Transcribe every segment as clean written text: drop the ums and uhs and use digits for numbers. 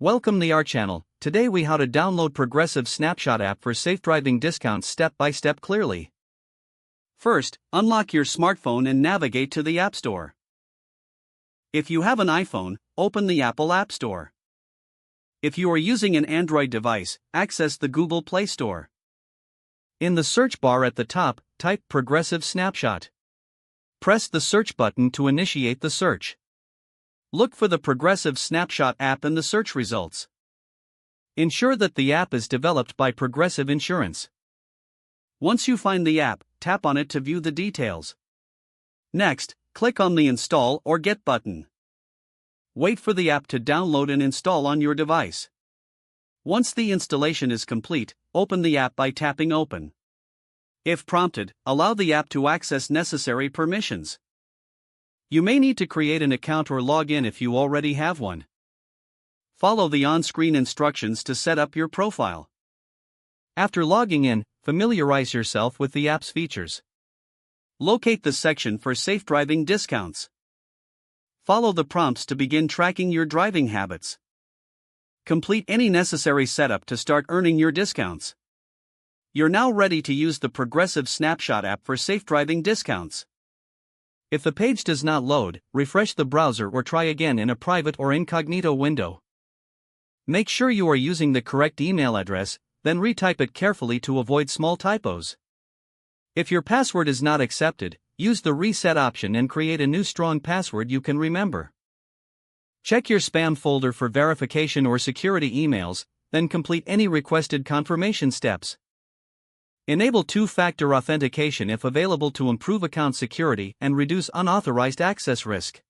Welcome to our channel. Today we how to download Progressive Snapshot app for safe driving discounts step by step clearly. First, unlock your smartphone and navigate to the App Store. If you have an iPhone, open the Apple App Store. If you are using an Android device, access the Google Play Store. In the search bar at the top, type Progressive Snapshot. Press the search button to initiate the search. Look for the Progressive Snapshot app in the search results. Ensure that the app is developed by Progressive Insurance. Once you find the app, tap on it to view the details. Next, click on the Install or Get button. Wait for the app to download and install on your device. Once the installation is complete, open the app by tapping Open. If prompted, allow the app to access necessary permissions. You may need to create an account or log in if you already have one. Follow the on-screen instructions to set up your profile. After logging in, familiarize yourself with the app's features. Locate the section for safe driving discounts. Follow the prompts to begin tracking your driving habits. Complete any necessary setup to start earning your discounts. You're now ready to use the Progressive Snapshot app for safe driving discounts. If the page does not load, refresh the browser or try again in a private or incognito window. Make sure you are using the correct email address, then retype it carefully to avoid small typos. If your password is not accepted, use the reset option and create a new strong password you can remember. Check your spam folder for verification or security emails, then complete any requested confirmation steps. Enable two-factor authentication if available to improve account security and reduce unauthorized access risk.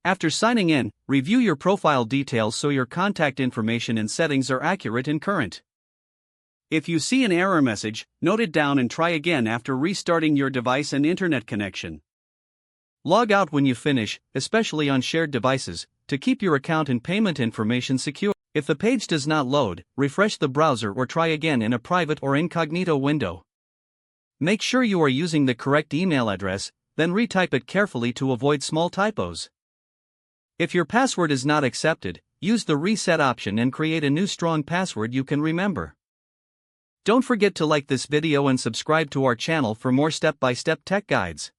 After signing in, review your profile details so your contact information and settings are accurate and current. If you see an error message, note it down and try again after restarting your device and internet connection. Log out when you finish, especially on shared devices, to keep your account and payment information secure. If the page does not load, refresh the browser or try again in a private or incognito window. Make sure you are using the correct email address, then retype it carefully to avoid small typos. If your password is not accepted, use the reset option and create a new strong password you can remember. Don't forget to like this video and subscribe to our channel for more step-by-step tech guides.